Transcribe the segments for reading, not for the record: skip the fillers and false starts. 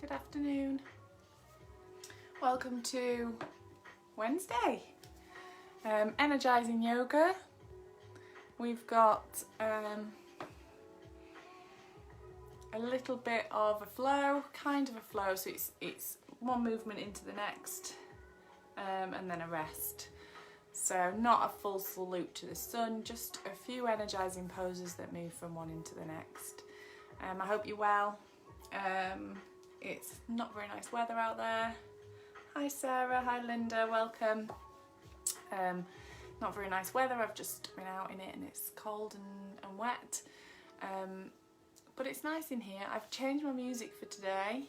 Good afternoon. Welcome to Wednesday. Energizing yoga. We've got a little bit of a flow, kind of a flow, so it's one movement into the next and then a rest. So not a full salute to the sun, just a few energizing poses that move from one into the next. I hope you're well. It's not very nice weather out there. Hi Sarah, hi Linda, welcome. Not very nice weather, I've just been out in it and it's cold and wet. But it's nice in here. I've changed my music for today.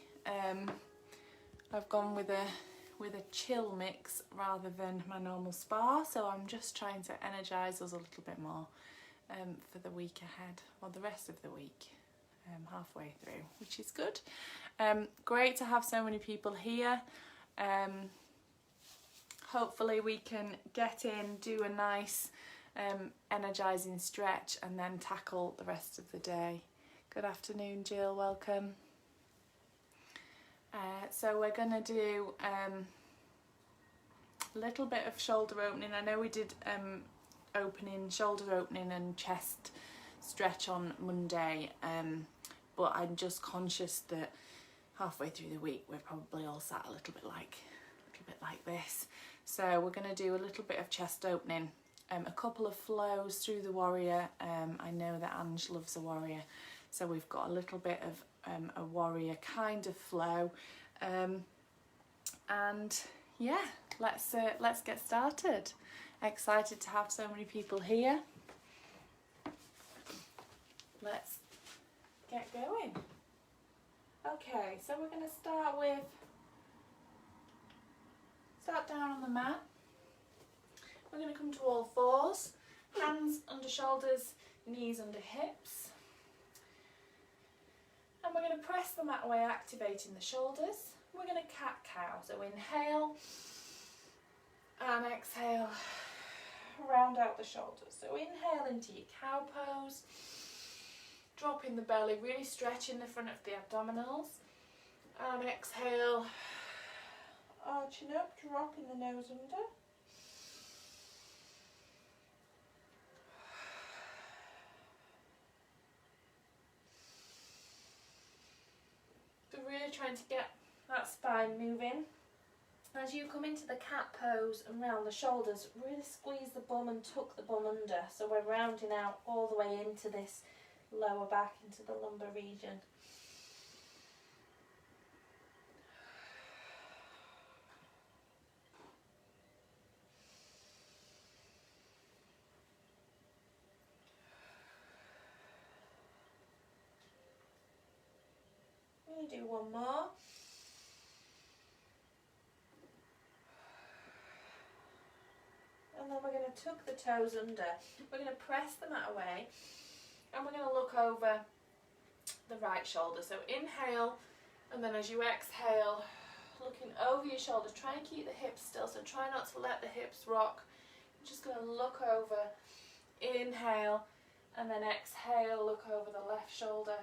I've gone with a chill mix rather than my normal spa, so I'm just trying to energise us a little bit more for the week ahead, or the rest of the week. Halfway through, which is good. Great to have so many people here. Hopefully we can get in, do a nice energising stretch and then tackle the rest of the day. Good afternoon Jill, welcome. So we're going to do a little bit of shoulder opening. I know we did shoulder opening and chest stretch on Monday, but I'm just conscious that halfway through the week we're probably all sat a little bit like this. So we're going to do a little bit of chest opening, a couple of flows through the warrior. I know that Ange loves a warrior, so we've got a little bit of a warrior kind of flow, and yeah, let's get started. Excited to have so many people here. Let's get going. Okay, so we're going to start down on the mat. We're going to come to all fours, hands under shoulders, knees under hips. And we're going to press the mat away, activating the shoulders. We're going to cat-cow, so inhale and exhale, round out the shoulders. So inhale into your cow pose. Dropping the belly, really stretching the front of the abdominals, and exhale, arching up, dropping the nose under. So really trying to get that spine moving. As you come into the cat pose and round the shoulders, really squeeze the bum and tuck the bum under, so we're rounding out all the way into this lower back, into the lumbar region. I'm going to do one more. And then we're going to tuck the toes under. We're going to press the mat away. And we're going to look over the right shoulder. So inhale, and then as you exhale, looking over your shoulder, try and keep the hips still. So try not to let the hips rock. You're just going to look over, inhale, and then exhale, look over the left shoulder.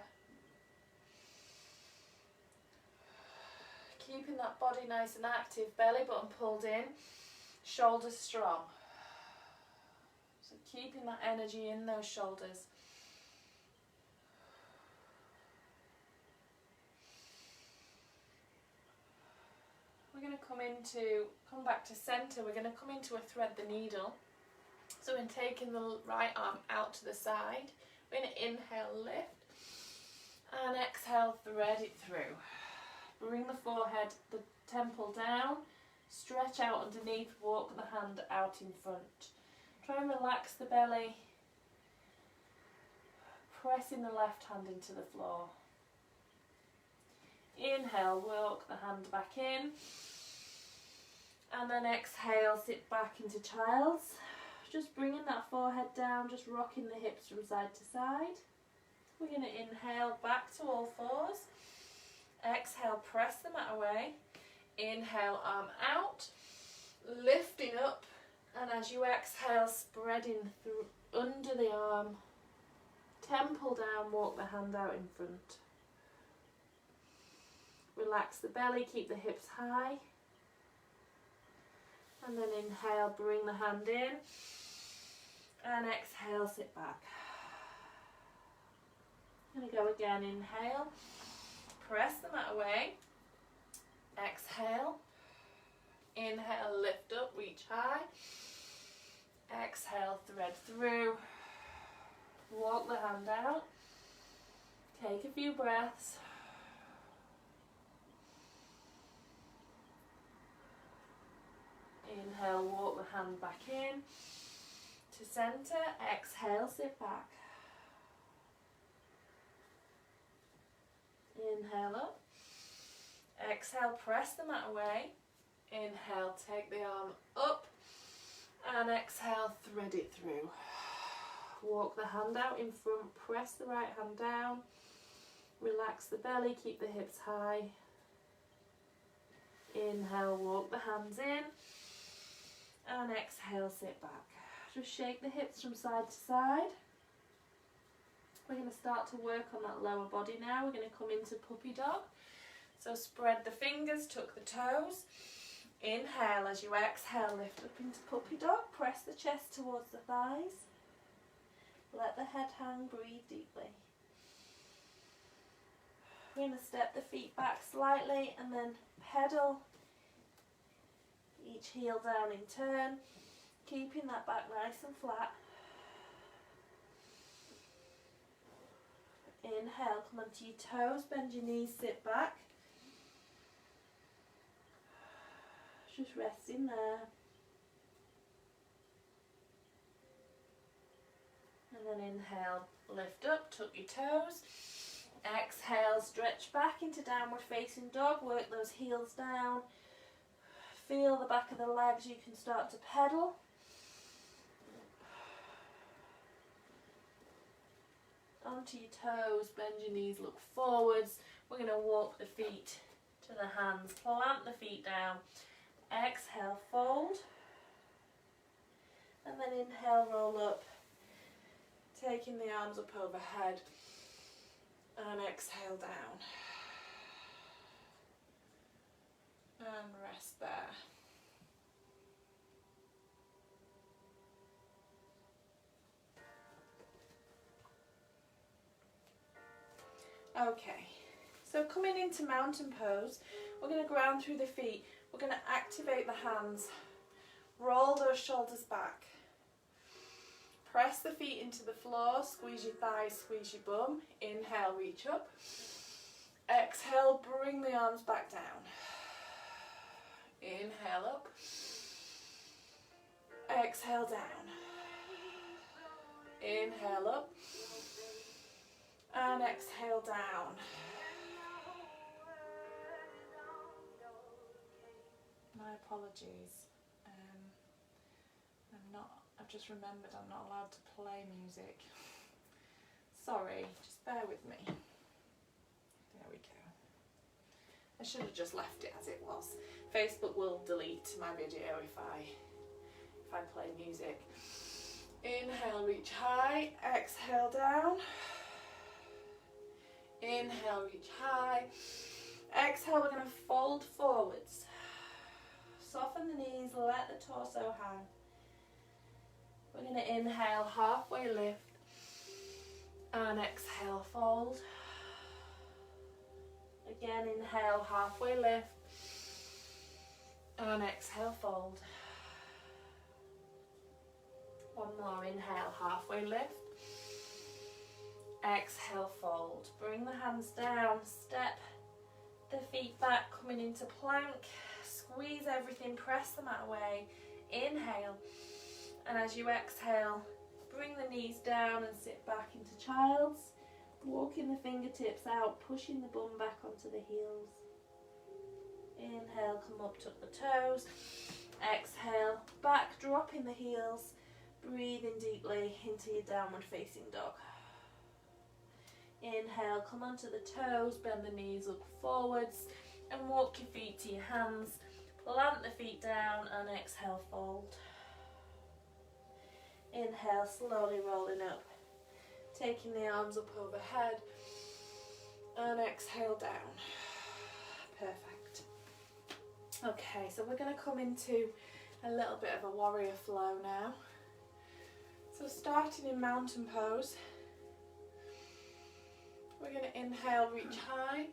Keeping that body nice and active, belly button pulled in, shoulders strong. So keeping that energy in those shoulders. We're going to come back to centre. We're going to come into a thread the needle. So in taking the right arm out to the side, we're going to inhale, lift, and exhale, thread it through. Bring the forehead, the temple down, stretch out underneath, walk the hand out in front. Try and relax the belly, pressing the left hand into the floor. Inhale, walk the hand back in, and then exhale, sit back into child's. Just bringing that forehead down, just rocking the hips from side to side. We're going to inhale back to all fours. Exhale, press the mat away. Inhale, arm out, lifting up, and as you exhale, spreading through under the arm, temple down, walk the hand out in front. Relax the belly, keep the hips high. And then inhale, bring the hand in. And exhale, sit back. I'm going to go again, inhale. Press the mat away. Exhale. Inhale, lift up, reach high. Exhale, thread through. Walk the hand out. Take a few breaths. Inhale, walk the hand back in to center. Exhale, sit back. Inhale up. Exhale, press the mat away. Inhale, take the arm up. And exhale, thread it through. Walk the hand out in front, press the right hand down. Relax the belly, keep the hips high. Inhale, walk the hands in. And exhale, sit back. Just shake the hips from side to side. We're going to start to work on that lower body now. We're going to come into puppy dog. So spread the fingers, tuck the toes. Inhale, as you exhale, lift up into puppy dog. Press the chest towards the thighs. Let the head hang, breathe deeply. We're going to step the feet back slightly and then pedal each heel down in turn, keeping that back nice and flat. Inhale, come onto your toes, bend your knees, sit back. Just resting there. And then inhale, lift up, tuck your toes. Exhale, stretch back into downward facing dog, work those heels down. Feel the back of the legs, you can start to pedal. Onto your toes, bend your knees, look forwards. We're going to walk the feet to the hands, plant the feet down. Exhale, fold. And then inhale, roll up. Taking the arms up overhead. And exhale down. And rest there. Okay, so coming into mountain pose, we're going to ground through the feet. We're going to activate the hands. Roll those shoulders back. Press the feet into the floor, squeeze your thighs, squeeze your bum. Inhale, reach up. Exhale, bring the arms back down. Inhale up. Exhale down. Inhale up. And exhale down. My apologies. I've just remembered I'm not allowed to play music. Sorry, just bear with me. There we go. I should have just left it as it was. Facebook will delete my video if I play music. Inhale, reach high. Exhale down. Inhale, reach high. Exhale, we're going to fold forwards. Soften the knees, let the torso hang. We're going to inhale, halfway lift. And exhale, fold. Again, inhale, halfway lift. And exhale, fold. One more, inhale, halfway lift. Exhale, fold. Bring the hands down, step the feet back, coming into plank. Squeeze everything, press the mat away. Inhale. And as you exhale, bring the knees down and sit back into child's. Walking the fingertips out, pushing the bum back onto the heels. Inhale, come up, tuck the toes. Exhale, back, dropping the heels. Breathing deeply into your downward facing dog. Inhale, come onto the toes, bend the knees, look forwards, and walk your feet to your hands. Plant the feet down and exhale, fold. Inhale, slowly rolling up. Taking the arms up overhead and exhale down. Perfect. Okay, so we're going to come into a little bit of a warrior flow now. So starting in mountain pose, we're going to inhale, reach high.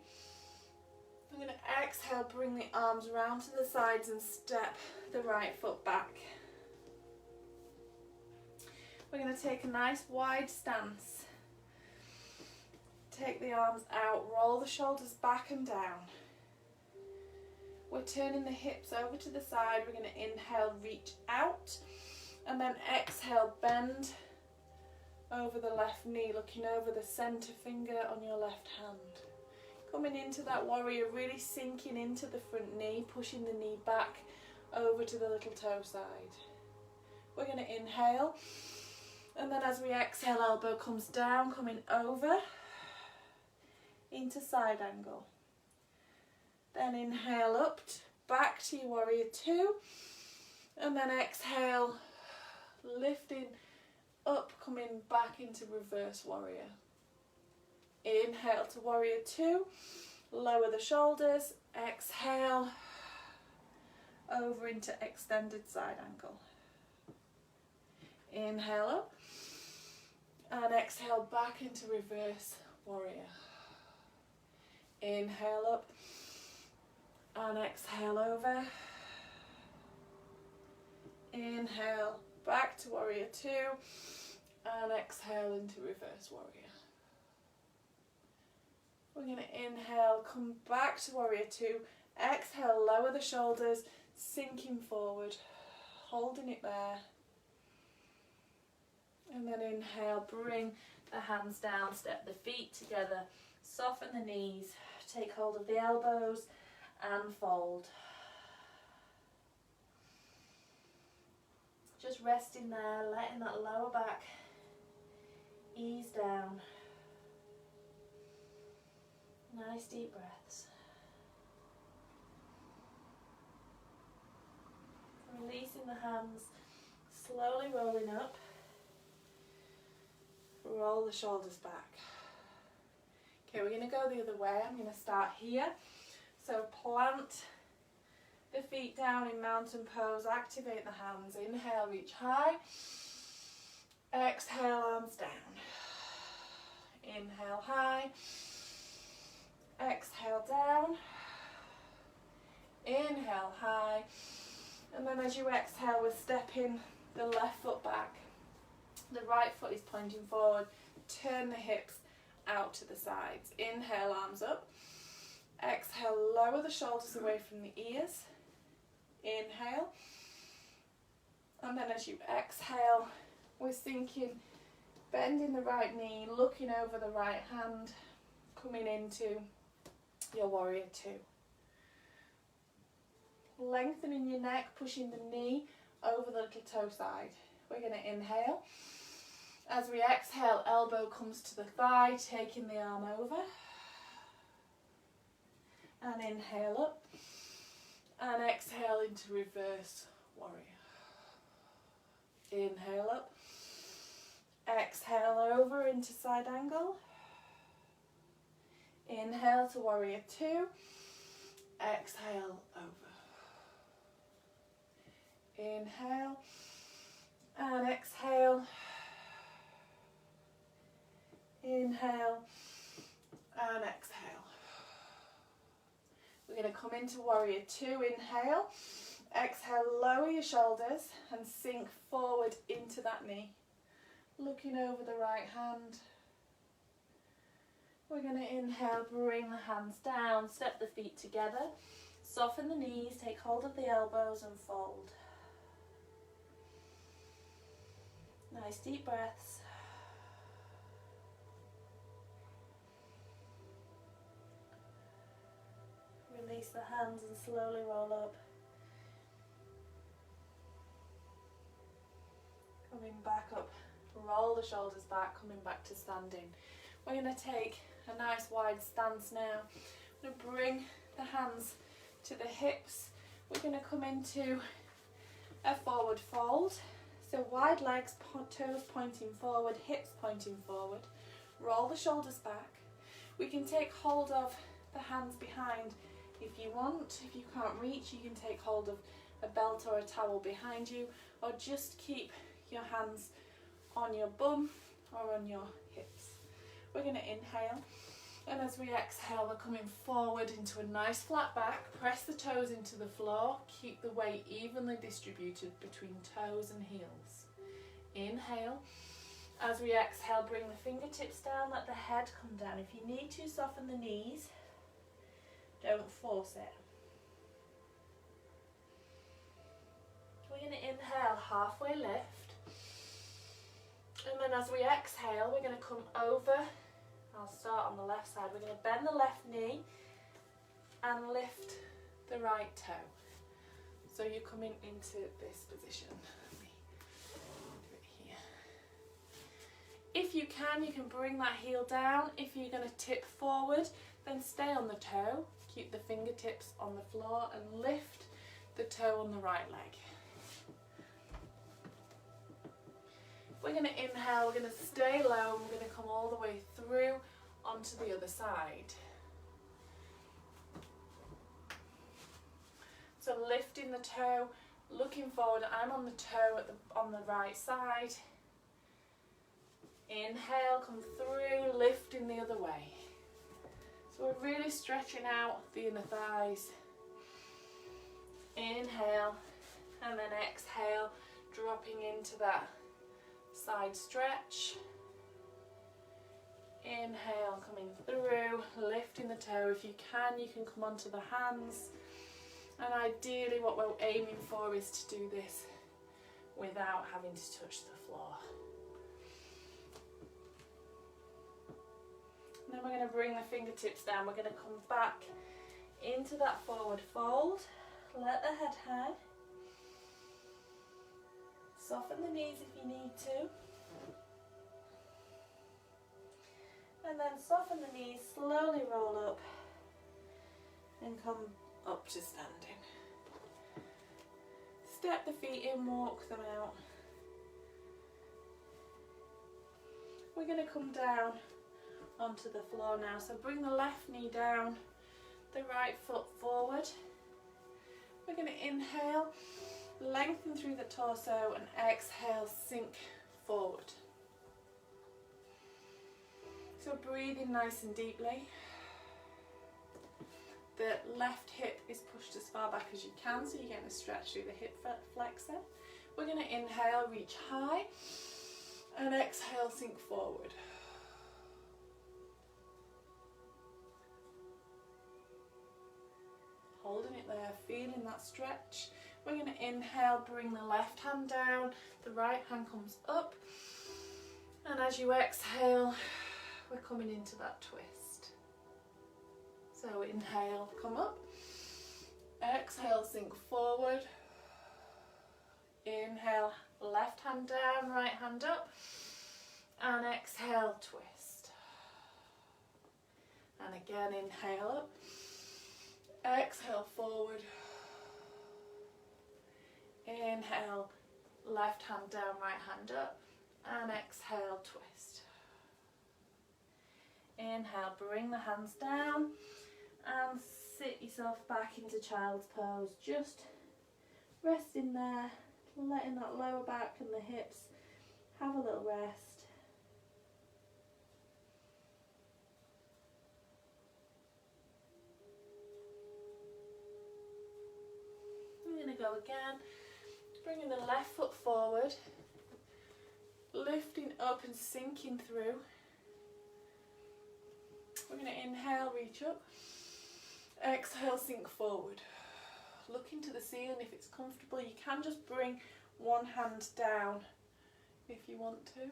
We're going to exhale, bring the arms around to the sides and step the right foot back. We're going to take a nice wide stance. Take the arms out, roll the shoulders back and down. We're turning the hips over to the side. We're going to inhale, reach out, and then exhale, bend over the left knee, looking over the center finger on your left hand. Coming into that warrior, really sinking into the front knee, pushing the knee back over to the little toe side. We're going to inhale, and then as we exhale, elbow comes down, coming over into side angle. Then inhale up, back to your warrior two, and then exhale, lifting up, coming back into reverse warrior. Inhale to warrior two, lower the shoulders, exhale, over into extended side angle. Inhale up, and exhale back into reverse warrior. Inhale up, and exhale over. Inhale back to warrior two, and exhale into reverse warrior. We're going to inhale, come back to warrior two, exhale, lower the shoulders, sinking forward, holding it there. And then inhale, bring the hands down, step the feet together, soften the knees, take hold of the elbows and fold. Just resting there, letting that lower back ease down. Nice deep breaths. Releasing the hands, slowly rolling up. Roll the shoulders back. Okay, we're going to go the other way. I'm going to start here. So plant the feet down in mountain pose, activate the hands. Inhale, reach high. Exhale, arms down. Inhale, high. Exhale, down. Inhale, high. And then as you exhale, we're stepping the left foot back. The right foot is pointing forward. Turn the hips out to the sides. Inhale, arms up. Exhale, lower the shoulders away from the ears. Inhale. And then as you exhale, we're sinking, bending the right knee, looking over the right hand, coming into your warrior two. Lengthening your neck, pushing the knee over the little toe side. We're going to inhale. As we exhale, elbow comes to the thigh, taking the arm over. And inhale up. And exhale into reverse warrior. Inhale up. Exhale over into side angle. Inhale to warrior two. Exhale over. Inhale. And exhale. Inhale. And exhale. We're going to come into warrior two. Inhale. Exhale, lower your shoulders and sink forward into that knee. Looking over the right hand. We're going to inhale, bring the hands down, step the feet together, soften the knees, take hold of the elbows and fold. Nice deep breaths. Release the hands and slowly roll up. Coming back up, roll the shoulders back, coming back to standing. We're going to take a nice wide stance now. I'm going to bring the hands to the hips. We're going to come into a forward fold. So wide legs, toes pointing forward, hips pointing forward. Roll the shoulders back. We can take hold of the hands behind, If you want, if you can't reach, you can take hold of a belt or a towel behind you, or just keep your hands on your bum or on your hips. We're going to inhale, and as we exhale, we're coming forward into a nice flat back. Press the toes into the floor, keep the weight evenly distributed between toes and heels. Inhale. As we exhale, bring the fingertips down, let the head come down. If you need to, soften the knees. Don't force it. We're going to inhale, halfway lift. And then as we exhale, we're going to come over. I'll start on the left side. We're going to bend the left knee and lift the right toe. So you're coming into this position. Let me do it here. If you can bring that heel down. If you're going to tip forward, then stay on the toe. Keep the fingertips on the floor and lift the toe on the right leg. We're going to inhale, we're going to stay low, and we're going to come all the way through onto the other side. So lifting the toe, looking forward, I'm on the toe on the right side. Inhale, come through, lifting the other way. So we're really stretching out the inner thighs. Inhale, and then exhale, dropping into that side stretch. Inhale, coming through, lifting the toe. If you can come onto the hands. And ideally what we're aiming for is to do this without having to touch the floor. And then we're going to bring the fingertips down. We're going to come back into that forward fold. Let the head hang. Soften the knees if you need to. And then soften the knees, slowly roll up and come up to standing. Step the feet in, walk them out. We're going to come down onto the floor now. So bring the left knee down, the right foot forward. We're going to inhale, lengthen through the torso, and exhale, sink forward. So breathing nice and deeply. The left hip is pushed as far back as you can, so you're getting a stretch through the hip flexor. We're going to inhale, reach high, and exhale, sink forward. Holding it there, feeling that stretch. We're going to inhale, bring the left hand down, the right hand comes up, and as you exhale, we're coming into that twist. So inhale, come up, exhale, sink forward, inhale, left hand down, right hand up, and exhale, twist. And again, inhale up, exhale, forward, inhale, left hand down, right hand up, and exhale, twist. Inhale, bring the hands down and sit yourself back into child's pose. Just resting there, letting that lower back and the hips have a little rest. We're going to go again, bringing the left foot forward, lifting up and sinking through. We're going to inhale, reach up, exhale, sink forward. Looking to the ceiling if it's comfortable. You can just bring one hand down if you want to.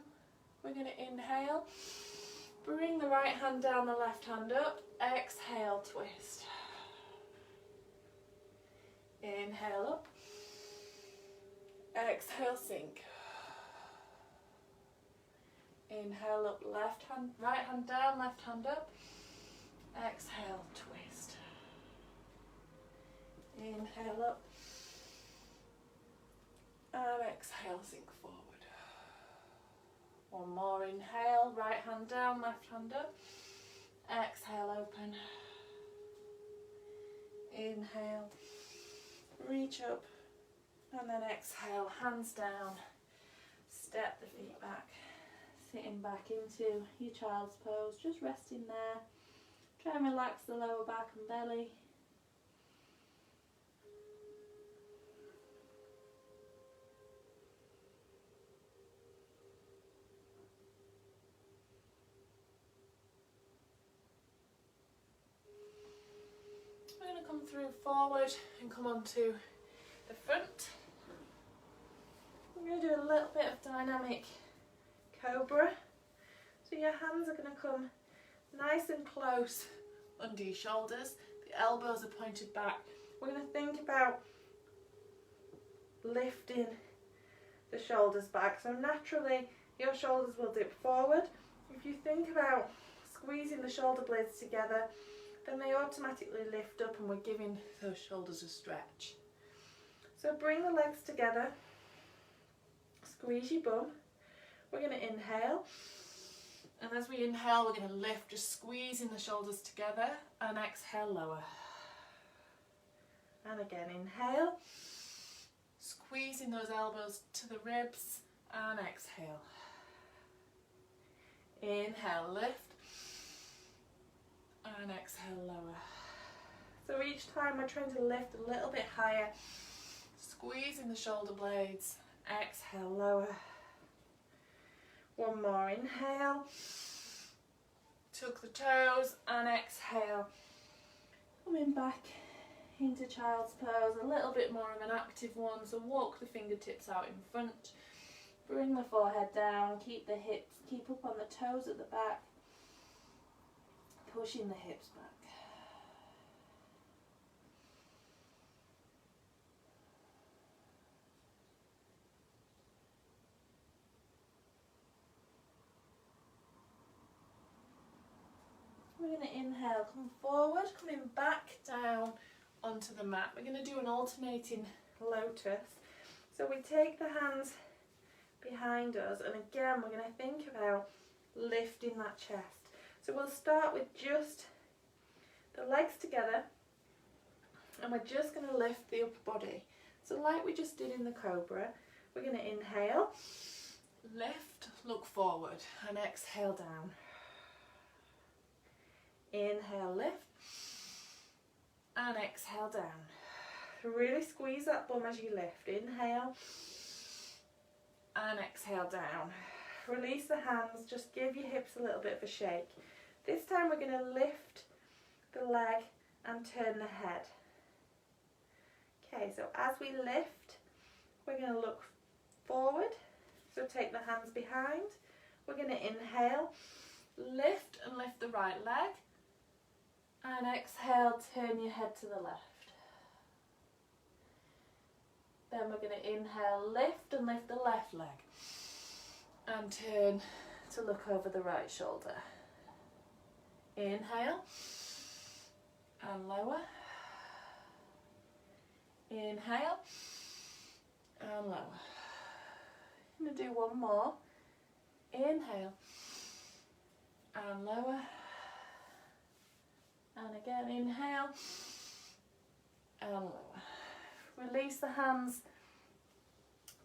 We're going to inhale, bring the right hand down, the left hand up, exhale, twist. Inhale up, exhale, sink. Inhale up, left hand, right hand down, left hand up, exhale, twist. Inhale up, and exhale, sink forward. One more, inhale, right hand down, left hand up, exhale, open. inhale, reach up, and then exhale, hands down, step the feet back, sitting back into your child's pose, just resting there. Try and relax the lower back and belly. We're going to come through forward and come onto the front. We're going to do a little bit of dynamic cobra. So your hands are going to come nice and close under your shoulders. The elbows are pointed back. We're going to think about lifting the shoulders back. So naturally your shoulders will dip forward. If you think about squeezing the shoulder blades together, then they automatically lift up and we're giving those shoulders a stretch. So bring the legs together, squeeze your bum. We're going to inhale, and as we inhale we're going to lift, just squeezing the shoulders together, and exhale, lower. And again, inhale, squeezing those elbows to the ribs, and exhale. Inhale, lift, and exhale, lower. So each time we're trying to lift a little bit higher, squeezing the shoulder blades, exhale, lower. One more, inhale, tuck the toes, and exhale. Coming back into child's pose, a little bit more of an active one, so walk the fingertips out in front, bring the forehead down, keep the hips, keep up on the toes at the back, pushing the hips back. We're going to inhale, come forward, coming back down onto the mat. We're going to do an alternating lotus. So we take the hands behind us, and again we're going to think about lifting that chest. So we'll start with just the legs together, and we're just going to lift the upper body. So like we just did in the cobra, we're going to inhale, lift, look forward, and exhale down. Inhale, lift, and exhale down. Really squeeze that bum as you lift. Inhale, and exhale down. Release the hands, just give your hips a little bit of a shake. This time we're going to lift the leg and turn the head. Okay, so as we lift, we're going to look forward. So take the hands behind. We're going to inhale, lift and lift the right leg. And exhale, turn your head to the left. Then we're going to inhale, lift and lift the left leg. And turn to look over the right shoulder. Inhale and lower. Inhale and lower. I'm going to do one more. Inhale and lower. And again, inhale and lower. Release the hands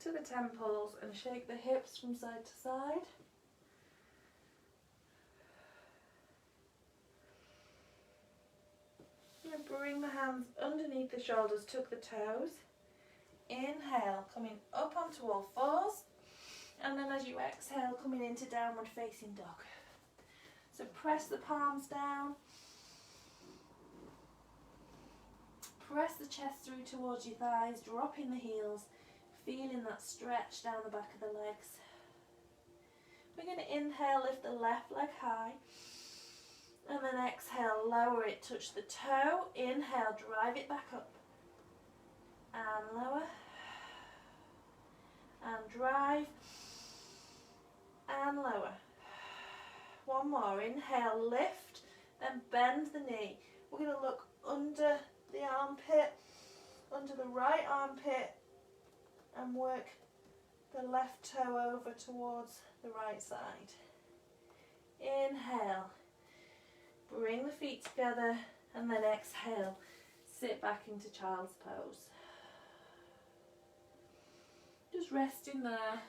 to the temples and shake the hips from side to side. And bring the hands underneath the shoulders, tuck the toes. Inhale, coming up onto all fours. And then as you exhale, coming into downward facing dog. So press the palms down. Press the chest through towards your thighs, dropping the heels, feeling that stretch down the back of the legs. We're going to inhale, lift the left leg high, and then exhale, lower it, touch the toe, inhale, drive it back up, and lower, and drive, and lower. One more, inhale, lift, then bend the knee. We're going to look under the armpit, under the right armpit, and work the left toe over towards the right side. Inhale, bring the feet together, and then exhale, sit back into child's pose. Just resting there.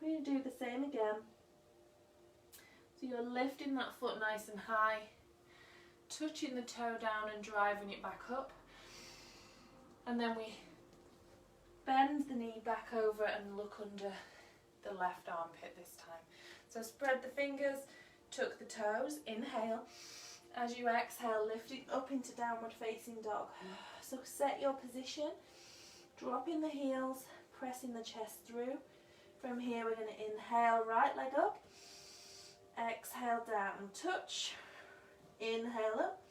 We're going to do the same again. So you're lifting that foot nice and high, touching the toe down and driving it back up. And then we bend the knee back over and look under the left armpit this time. So spread the fingers, tuck the toes, inhale. As you exhale, lifting up into downward facing dog. So set your position, dropping the heels, pressing the chest through. From here we're going to inhale, right leg up, exhale down, touch, inhale up,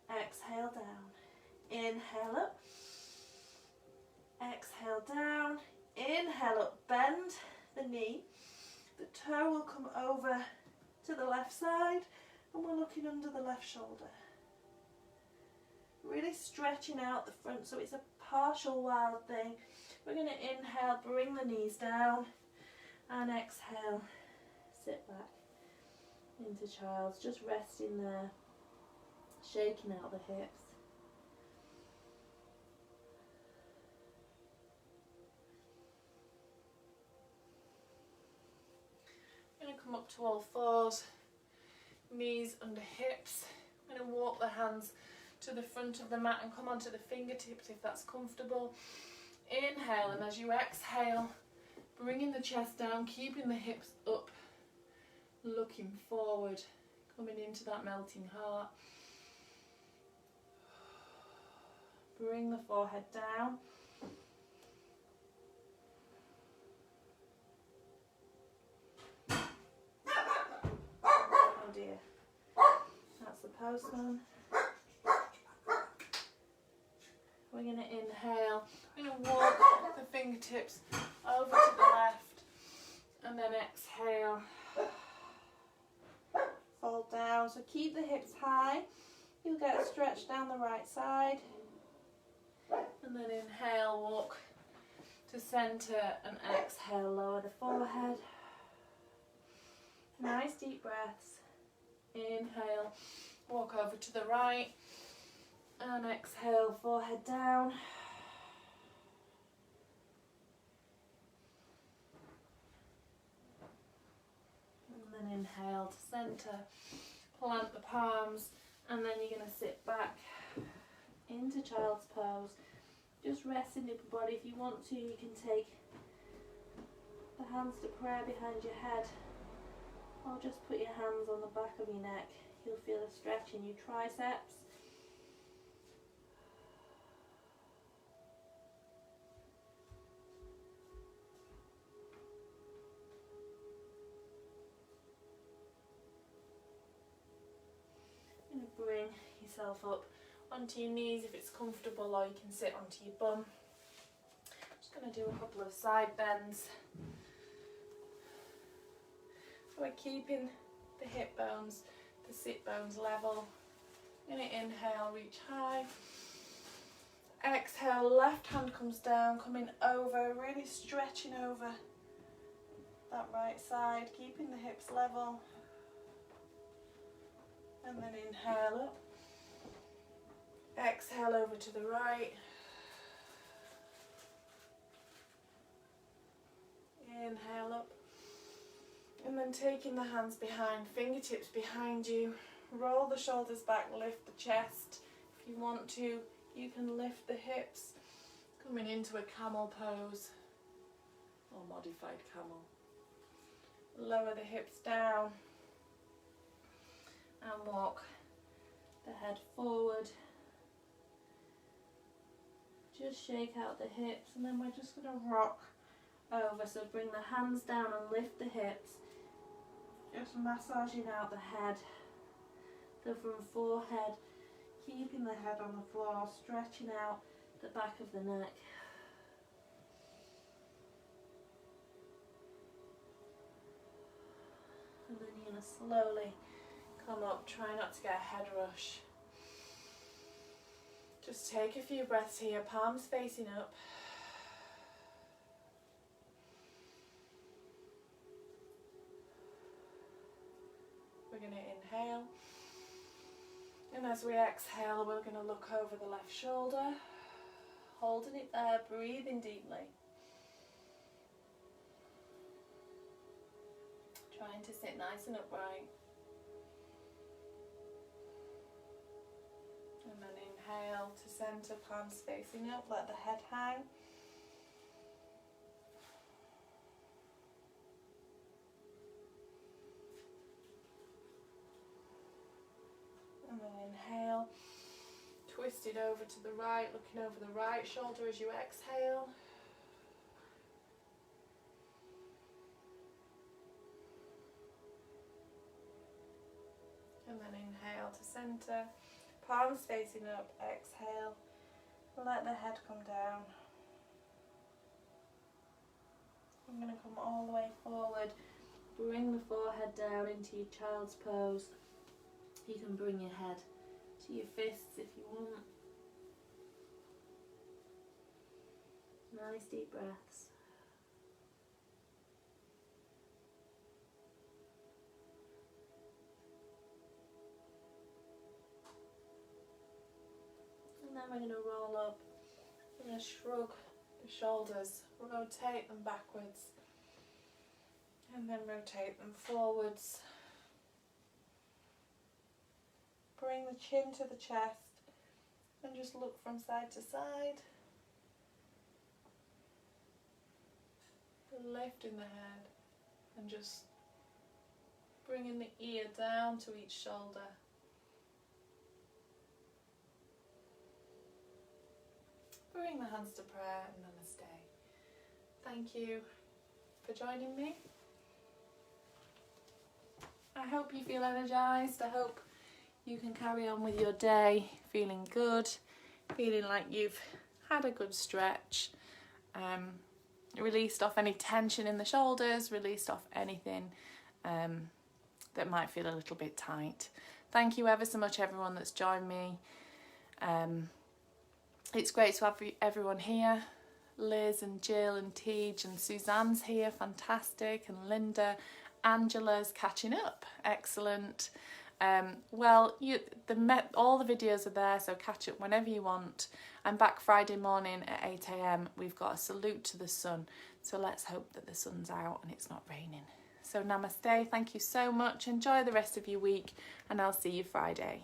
exhale down, inhale up, exhale down, inhale up, bend the knee, the toe will come over to the left side and we're looking under the left shoulder. Really stretching out the front so it's a partial wild thing. We're going to inhale, bring the knees down, and exhale, sit back into child's, just resting there, shaking out the hips. I'm going to come up to all fours, knees under hips. I'm going to walk the hands to the front of the mat and come onto the fingertips if that's comfortable. Inhale, and as you exhale, bringing the chest down, keeping the hips up, looking forward, coming into that melting heart. Bring the forehead down. Oh dear. That's the postman. We're going to inhale, we're going to walk the fingertips over to the left and then exhale, fold down. So keep the hips high, you'll get a stretch down the right side and then inhale, walk to centre and exhale, lower the forehead. Nice deep breaths. Inhale, walk over to the right. And exhale, forehead down. And then inhale to centre, plant the palms, and then you're going to sit back into child's pose. Just resting your body. If you want to, you can take the hands to prayer behind your head, or just put your hands on the back of your neck. You'll feel a stretch in your triceps. Bring yourself up onto your knees if it's comfortable, or you can sit onto your bum. I'm just going to do a couple of side bends. So we're keeping the hip bones, the sit bones level. I'm going to inhale, reach high. Exhale, left hand comes down, coming over, really stretching over that right side, keeping the hips level. And then inhale up, exhale over to the right, inhale up, and then taking the hands behind, fingertips behind you, roll the shoulders back, lift the chest. If you want to, you can lift the hips, coming into a camel pose or modified camel. Lower the hips down. And walk the head forward. Just shake out the hips, and then we're just going to rock over. So bring the hands down and lift the hips. Just massaging out the head. So from forehead, keeping the head on the floor, stretching out the back of the neck. And then you're going to slowly come up, try not to get a head rush. Just take a few breaths here, palms facing up. We're going to inhale, And as we exhale, we're going to look over the left shoulder, holding it there, breathing deeply. Trying to sit nice and upright. And then inhale to centre, palms facing up, let the head hang. And then inhale, twist it over to the right, looking over the right shoulder as you exhale. And then inhale to centre, palms facing up, exhale, let the head come down. I'm going to come all the way forward, bring the forehead down into your child's pose. You can bring your head to your fists if you want. Nice deep breaths. And then we're going to roll up. We're going to shrug the shoulders, rotate them backwards, and then rotate them forwards. Bring the chin to the chest and just look from side to side. Lifting the head and just bringing the ear down to each shoulder. Bring the hands to prayer and namaste. Thank you for joining me. I hope you feel energized. I hope you can carry on with your day feeling good, feeling like you've had a good stretch, released off any tension in the shoulders, released off anything that might feel a little bit tight. Thank you ever so much, everyone that's joined me. It's great to have everyone here. Liz and Jill and Tej and Suzanne's here, fantastic, and Linda. Angela's catching up, excellent. Well, all the videos are there, so catch up whenever you want. I'm back Friday morning at 8 AM. We've got a salute to the sun, so let's hope that the sun's out and it's not raining. So namaste, thank you so much. Enjoy the rest of your week, and I'll see you Friday.